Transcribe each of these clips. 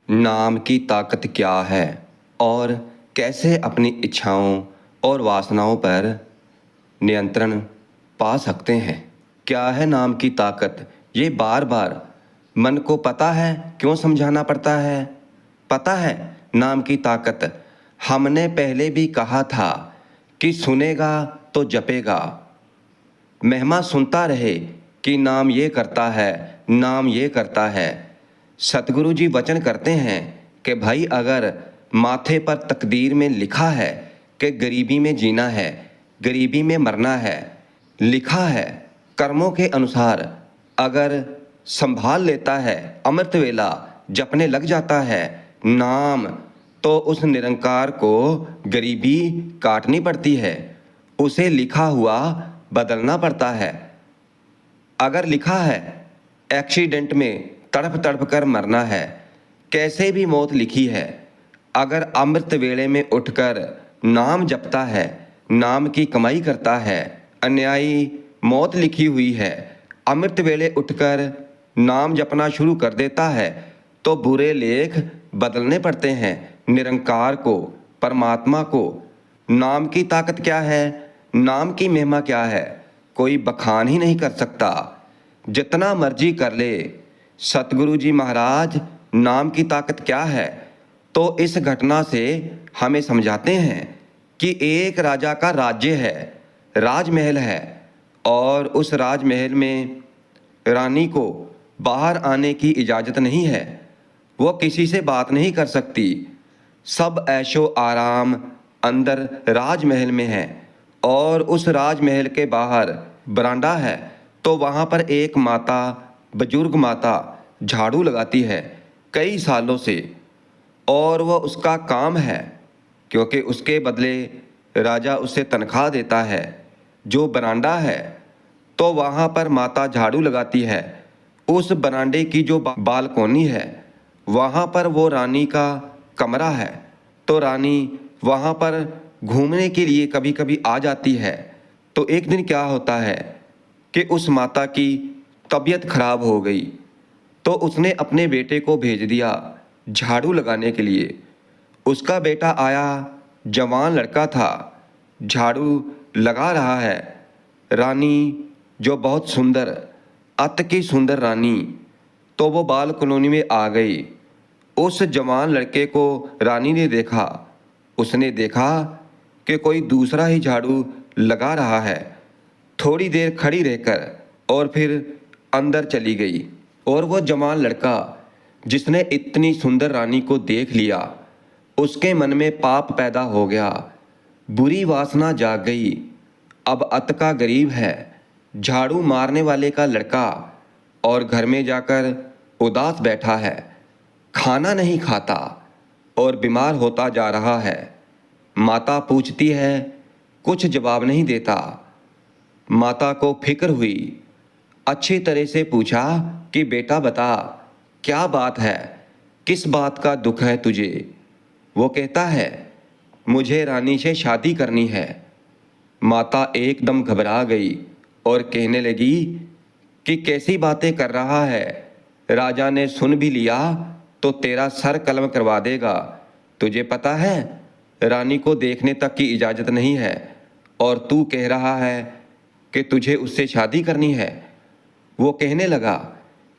नाम की ताकत क्या है और कैसे अपनी इच्छाओं और वासनाओं पर नियंत्रण पा सकते हैं। क्या है नाम की ताकत? ये बार बार मन को पता है क्यों समझाना पड़ता है? पता है नाम की ताकत? हमने पहले भी कहा था कि सुनेगा तो जपेगा। महिमा सुनता रहे कि नाम ये करता है, नाम ये करता है। सतगुरु जी वचन करते हैं कि भाई अगर माथे पर तकदीर में लिखा है कि गरीबी में जीना है, गरीबी में मरना है, लिखा है कर्मों के अनुसार, अगर संभाल लेता है, अमृत वेला जपने लग जाता है नाम, तो उस निरंकार को गरीबी काटनी पड़ती है, उसे लिखा हुआ बदलना पड़ता है। अगर लिखा है एक्सीडेंट में तड़प तड़प कर मरना है, कैसे भी मौत लिखी है, अगर अमृत वेले में उठकर नाम जपता है, नाम की कमाई करता है, अन्यायी मौत लिखी हुई है, अमृत वेले उठकर नाम जपना शुरू कर देता है, तो बुरे लेख बदलने पड़ते हैं। निरंकार को, परमात्मा को। नाम की ताकत क्या है, नाम की महिमा क्या है, कोई बखान ही नहीं कर सकता। जितना मर्जी कर ले। सतगुरु जी महाराज नाम की ताकत क्या है, तो इस घटना से हमें समझाते हैं कि एक राजा का राज्य है, राजमहल है, और उस राजमहल में रानी को बाहर आने की इजाज़त नहीं है। वो किसी से बात नहीं कर सकती। सब ऐशो आराम अंदर राजमहल में है, और उस राजमहल के बाहर बरांडा है, तो वहाँ पर एक माता, बुजुर्ग माता झाड़ू लगाती है कई सालों से, और वह उसका काम है, क्योंकि उसके बदले राजा उसे तनख्वाह देता है। जो बरांडा है तो वहाँ पर माता झाड़ू लगाती है। उस बरांडे की जो बालकोनी है, वहाँ पर वो रानी का कमरा है, तो रानी वहाँ पर घूमने के लिए कभी कभी आ जाती है। तो एक दिन क्या होता है कि उस माता की तबीयत खराब हो गई, तो उसने अपने बेटे को भेज दिया झाड़ू लगाने के लिए। उसका बेटा आया, जवान लड़का था, झाड़ू लगा रहा है। रानी जो बहुत सुंदर, अति की सुंदर रानी, तो वो बाल कॉलोनी में आ गई। उस जवान लड़के को रानी ने देखा। उसने देखा कि कोई दूसरा ही झाड़ू लगा रहा है। थोड़ी देर खड़ी रहकर और फिर अंदर चली गई, और वो जवान लड़का जिसने इतनी सुंदर रानी को देख लिया, उसके मन में पाप पैदा हो गया, बुरी वासना जाग गई। अब अत का गरीब है, झाड़ू मारने वाले का लड़का, और घर में जाकर उदास बैठा है, खाना नहीं खाता और बीमार होता जा रहा है। माता पूछती है, कुछ जवाब नहीं देता। माता को फिक्र हुई, अच्छी तरह से पूछा कि बेटा बता, क्या बात है, किस बात का दुख है तुझे? वो कहता है, मुझे रानी से शादी करनी है। माता एकदम घबरा गई और कहने लगी कि कैसी बातें कर रहा है, राजा ने सुन भी लिया तो तेरा सर कलम करवा देगा। तुझे पता है रानी को देखने तक की इजाज़त नहीं है, और तू कह रहा है कि तुझे उससे शादी करनी है। वो कहने लगा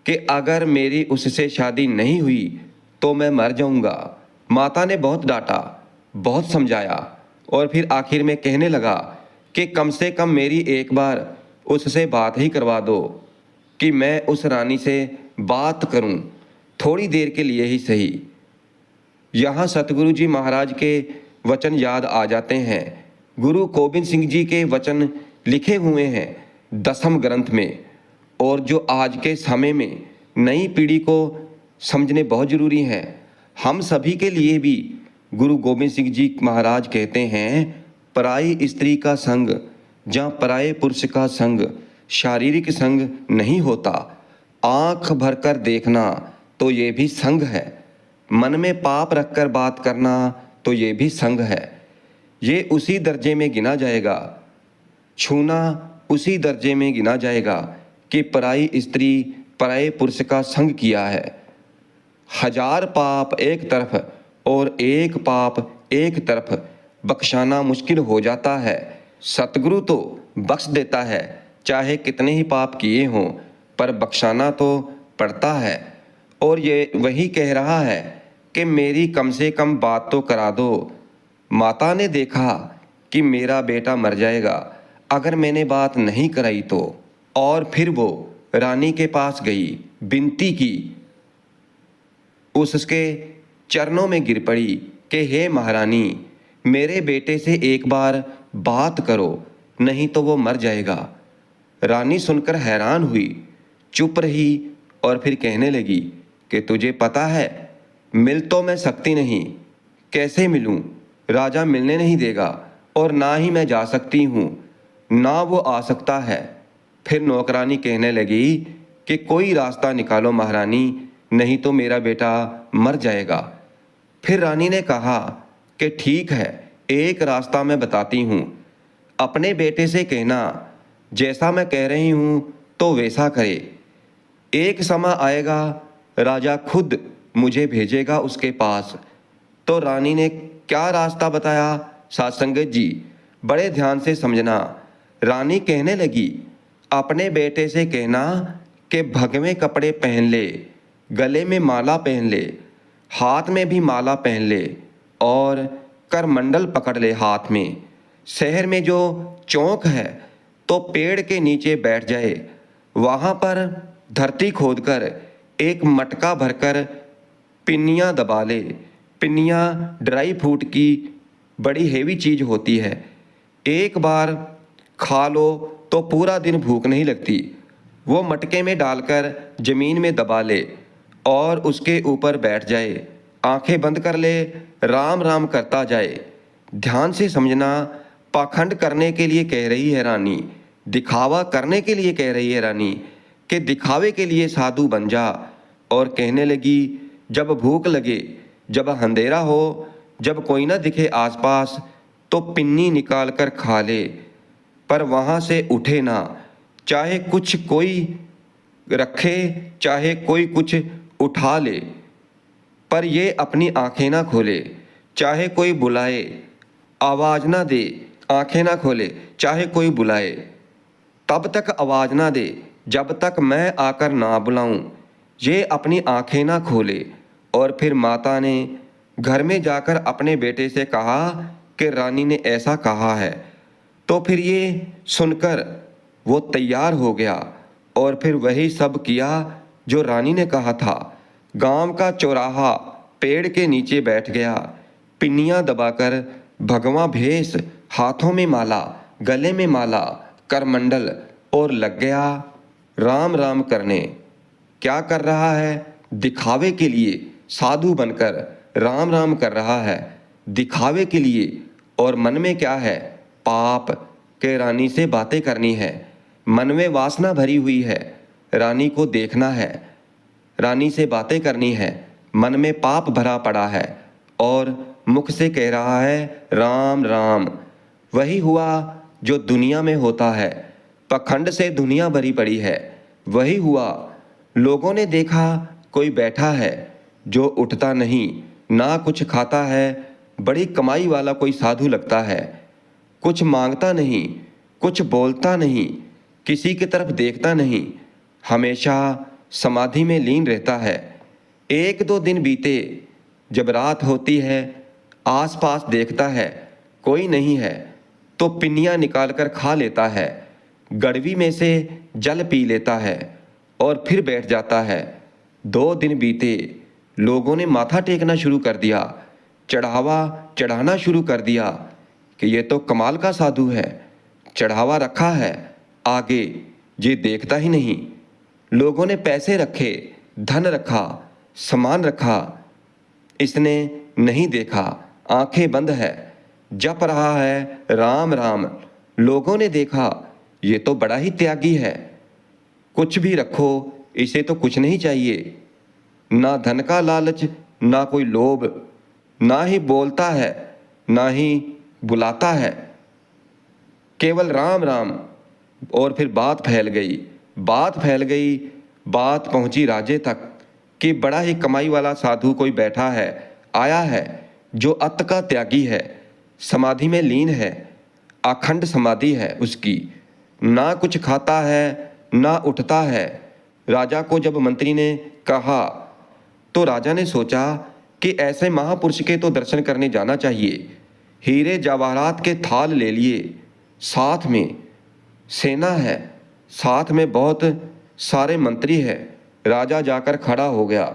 कि अगर मेरी उससे शादी नहीं हुई तो मैं मर जाऊंगा। माता ने बहुत डांटा, बहुत समझाया, और फिर आखिर में कहने लगा कि कम से कम मेरी एक बार उससे बात ही करवा दो, कि मैं उस रानी से बात करूं, थोड़ी देर के लिए ही सही। यहाँ सतगुरु जी महाराज के वचन याद आ जाते हैं। गुरु गोबिंद सिंह जी के वचन लिखे हुए हैं 10वें ग्रंथ में, और जो आज के समय में नई पीढ़ी को समझने बहुत ज़रूरी हैं। हम सभी के लिए भी गुरु गोबिंद सिंह जी महाराज कहते हैं, पराई स्त्री का संग, जहाँ पराये पुरुष का संग, शारीरिक संग नहीं होता। आँख भरकर देखना तो ये भी संग है। मन में पाप रखकर बात करना तो ये भी संग है। ये उसी दर्जे में गिना जाएगा, छूना उसी दर्जे में गिना जाएगा कि पराई स्त्री, पराये पुरुष का संग किया है। हजार पाप एक तरफ और एक पाप एक तरफ बख्शाना मुश्किल हो जाता है। सतगुरु तो बख्श देता है, चाहे कितने ही पाप किए हों, पर बख्शाना तो पड़ता है। और ये वही कह रहा है कि मेरी कम से कम बात तो करा दो। माता ने देखा कि मेरा बेटा मर जाएगा अगर मैंने बात नहीं कराई तो, और फिर वो रानी के पास गई, विनती की, उसके चरणों में गिर पड़ी कि हे महारानी, मेरे बेटे से एक बार बात करो, नहीं तो वो मर जाएगा। रानी सुनकर हैरान हुई, चुप रही और फिर कहने लगी कि तुझे पता है, मिल तो मैं सकती नहीं। कैसे मिलूं? राजा मिलने नहीं देगा और ना ही मैं जा सकती हूँ, ना वो आ सकता है। फिर नौकरानी कहने लगी कि कोई रास्ता निकालो महारानी, नहीं तो मेरा बेटा मर जाएगा। फिर रानी ने कहा कि ठीक है, एक रास्ता मैं बताती हूँ। अपने बेटे से कहना जैसा मैं कह रही हूँ तो वैसा करे। एक समय आएगा, राजा खुद मुझे भेजेगा उसके पास। तो रानी ने क्या रास्ता बताया साधुसंगत जी, बड़े ध्यान से समझना। रानी कहने लगी, अपने बेटे से कहना कि भगवे कपड़े पहन ले, गले में माला पहन ले, हाथ में भी माला पहन ले और करमंडल पकड़ ले हाथ में। शहर में जो चौक है तो पेड़ के नीचे बैठ जाए, वहाँ पर धरती खोदकर एक मटका भरकर पिन्नियाँ दबा ले। पिन्नियाँ ड्राई फ्रूट की बड़ी हेवी चीज़ होती है, एक बार खा लो तो पूरा दिन भूख नहीं लगती। वो मटके में डालकर ज़मीन में दबा ले और उसके ऊपर बैठ जाए, आंखें बंद कर ले, राम राम करता जाए। ध्यान से समझना, पाखंड करने के लिए कह रही है रानी, दिखावा करने के लिए कह रही है रानी कि दिखावे के लिए साधु बन जा। और कहने लगी, जब भूख लगे, जब अंधेरा हो, जब कोई ना दिखे आसपास, तो पिन्नी निकाल कर खा ले, पर वहाँ से उठे ना, चाहे कुछ कोई रखे, चाहे कोई कुछ उठा ले, पर ये अपनी आंखें ना खोले। चाहे कोई बुलाए, आवाज़ ना दे, आंखें ना खोले, चाहे कोई बुलाए, तब तक आवाज़ ना दे जब तक मैं आकर ना बुलाऊं। ये अपनी आंखें ना खोले। और फिर माता ने घर में जाकर अपने बेटे से कहा कि रानी ने ऐसा कहा है। तो फिर ये सुनकर वो तैयार हो गया और फिर वही सब किया जो रानी ने कहा था। गांव का चौराहा पेड़ के नीचे बैठ गया, पिन्नियाँ दबाकर भगवा भेष, हाथों में माला, गले में माला, करमंडल, और लग गया राम राम करने। क्या कर रहा है? दिखावे के लिए साधु बनकर राम राम कर रहा है, दिखावे के लिए। और मन में क्या है? पाप के रानी से बातें करनी है, मन में वासना भरी हुई है, रानी को देखना है, रानी से बातें करनी है, मन में पाप भरा पड़ा है और मुख से कह रहा है राम राम। वही हुआ जो दुनिया में होता है, पखंड से दुनिया भरी पड़ी है। वही हुआ, लोगों ने देखा कोई बैठा है जो उठता नहीं, ना कुछ खाता है, बड़ी कमाई वाला कोई साधु लगता है, कुछ मांगता नहीं, कुछ बोलता नहीं, किसी की तरफ देखता नहीं, हमेशा समाधि में लीन रहता है। एक दो दिन बीते, जब रात होती है, आसपास देखता है कोई नहीं है, तो पिन्नियाँ निकाल कर खा लेता है, गड़वी में से जल पी लेता है और फिर बैठ जाता है। 2 दिन बीते, लोगों ने माथा टेकना शुरू कर दिया, चढ़ावा चढ़ाना शुरू कर दिया कि ये तो कमाल का साधु है, चढ़ावा रखा है, आगे ये देखता ही नहीं। लोगों ने पैसे रखे, धन रखा, सामान रखा, इसने नहीं देखा, आंखें बंद है, जप रहा है राम राम। लोगों ने देखा ये तो बड़ा ही त्यागी है, कुछ भी रखो, इसे तो कुछ नहीं चाहिए, ना धन का लालच, ना कोई लोभ, ना ही बोलता है, ना ही बुलाता है, केवल राम राम। और फिर बात फैल गई, बात फैल गई, बात पहुंची राजे तक कि बड़ा ही कमाई वाला साधु कोई बैठा है, आया है, जो अत का त्यागी है, समाधि में लीन है, अखंड समाधि है उसकी, ना कुछ खाता है ना उठता है। राजा को जब मंत्री ने कहा तो राजा ने सोचा कि ऐसे महापुरुष के तो दर्शन करने जाना चाहिए। हीरे जवाहरात के थाल ले लिए, साथ में सेना है, साथ में बहुत सारे मंत्री हैं। राजा जाकर खड़ा हो गया,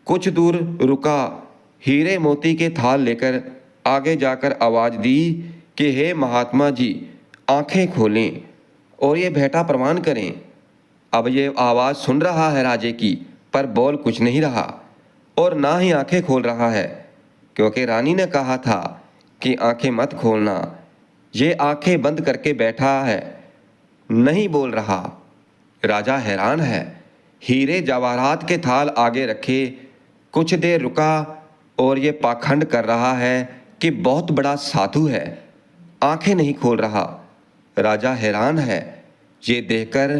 कुछ दूर रुका, हीरे मोती के थाल लेकर आगे जाकर आवाज़ दी कि हे महात्मा जी, आंखें खोलें और ये भेंटा प्रमाण करें। अब ये आवाज़ सुन रहा है राजे की, पर बोल कुछ नहीं रहा और ना ही आंखें खोल रहा है, क्योंकि रानी ने कहा था कि आंखें मत खोलना। ये आंखें बंद करके बैठा है, नहीं बोल रहा। राजा हैरान है, हीरे जवाहरात के थाल आगे रखे, कुछ देर रुका और ये पाखंड कर रहा है कि बहुत बड़ा साधु है, आंखें नहीं खोल रहा। राजा हैरान है ये देखकर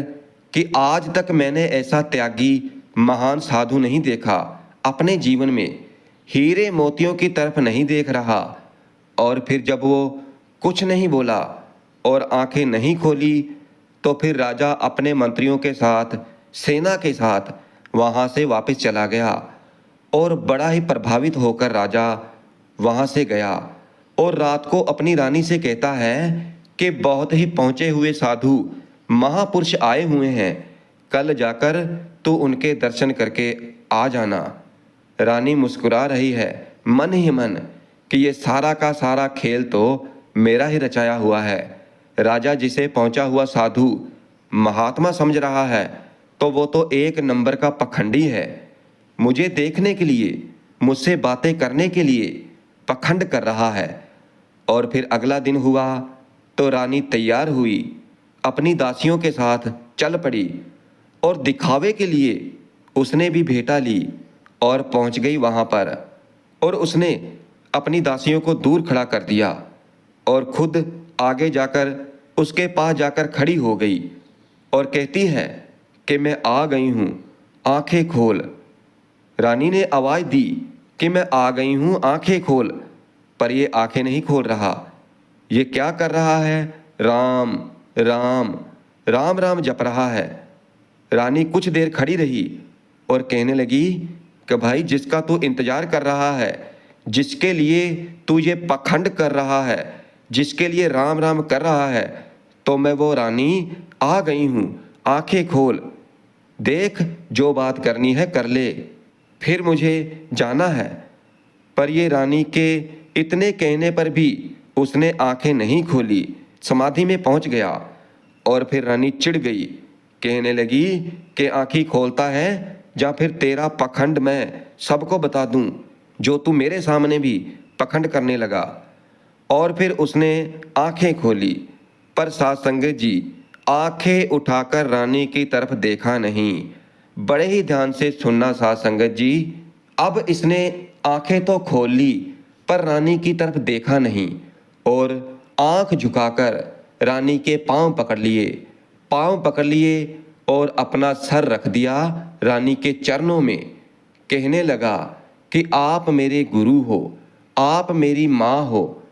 कि आज तक मैंने ऐसा त्यागी महान साधु नहीं देखा अपने जीवन में, हीरे मोतियों की तरफ नहीं देख रहा। और फिर जब वो कुछ नहीं बोला और आंखें नहीं खोली तो फिर राजा अपने मंत्रियों के साथ, सेना के साथ वहाँ से वापस चला गया। और बड़ा ही प्रभावित होकर राजा वहाँ से गया और रात को अपनी रानी से कहता है कि बहुत ही पहुँचे हुए साधु महापुरुष आए हुए हैं, कल जाकर तू उनके दर्शन करके आ जाना। रानी मुस्कुरा रही है मन ही मन कि ये सारा का सारा खेल तो मेरा ही रचाया हुआ है। राजा जिसे पहुंचा हुआ साधु महात्मा समझ रहा है तो वो तो एक नंबर का पखंडी है, मुझे देखने के लिए, मुझसे बातें करने के लिए पखंड कर रहा है। और फिर अगला दिन हुआ तो रानी तैयार हुई, अपनी दासियों के साथ चल पड़ी और दिखावे के लिए उसने भी भेंटा ली और पहुंच गई वहां पर। और उसने अपनी दासियों को दूर खड़ा कर दिया और खुद आगे जाकर उसके पास जाकर खड़ी हो गई और कहती है कि मैं आ गई हूँ, आंखें खोल। रानी ने आवाज़ दी कि मैं आ गई हूँ, आंखें खोल, पर ये आंखें नहीं खोल रहा। ये क्या कर रहा है? राम राम राम राम जप रहा है। रानी कुछ देर खड़ी रही और कहने लगी कि भाई, जिसका तू इंतजार कर रहा है, जिसके लिए तू ये पखंड कर रहा है, जिसके लिए राम राम कर रहा है, तो मैं वो रानी आ गई हूँ, आंखें खोल, देख जो बात करनी है कर ले, फिर मुझे जाना है। पर ये रानी के इतने कहने पर भी उसने आंखें नहीं खोली, समाधि में पहुंच गया। और फिर रानी चिढ़ गई, कहने लगी कि आंखें खोलता है या फिर तेरा पखंड मैं सबको बता दूं, जो तू मेरे सामने भी पखंड करने लगा। और फिर उसने आंखें खोली, पर साथ संगत जी आंखें उठाकर रानी की तरफ देखा नहीं। बड़े ही ध्यान से सुनना साथ संगत जी। अब इसने आंखें तो खोल ली पर रानी की तरफ देखा नहीं और आंख झुकाकर रानी के पांव पकड़ लिए और अपना सर रख दिया रानी के चरणों में। कहने लगा कि आप मेरे गुरु हो, आप मेरी माँ हो।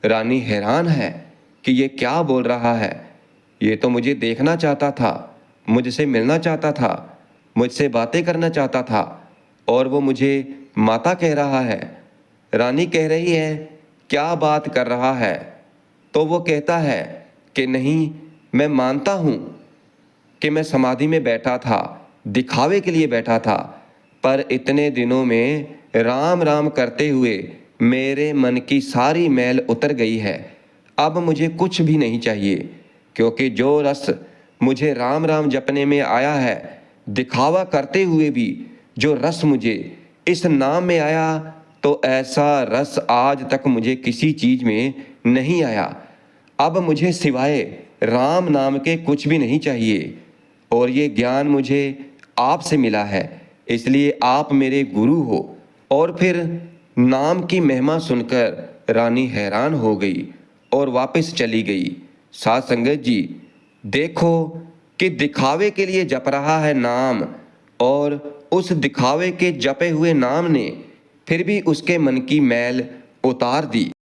रानी हैरान है कि ये क्या बोल रहा है, ये तो मुझे देखना चाहता था, मुझसे मिलना चाहता था, मुझसे बातें करना चाहता था और वो मुझे माता कह रहा है। रानी कह रही है क्या बात कर रहा है, तो वो कहता है कि नहीं, मैं मानता हूँ कि मैं समाधि में बैठा था, दिखावे के लिए बैठा था, पर इतने दिनों में राम राम करते हुए मेरे मन की सारी मैल उतर गई है। अब मुझे कुछ भी नहीं चाहिए, क्योंकि जो रस मुझे राम राम जपने में आया है, दिखावा करते हुए भी जो रस मुझे इस नाम में आया, तो ऐसा रस आज तक मुझे किसी चीज़ में नहीं आया। अब मुझे सिवाय राम नाम के कुछ भी नहीं चाहिए और ये ज्ञान मुझे आपसे मिला है, इसलिए आप मेरे गुरु हो। और फिर नाम की महिमा सुनकर रानी हैरान हो गई और वापस चली गई। साथ संगत जी देखो कि दिखावे के लिए जप रहा है नाम और उस दिखावे के जपे हुए नाम ने फिर भी उसके मन की मैल उतार दी।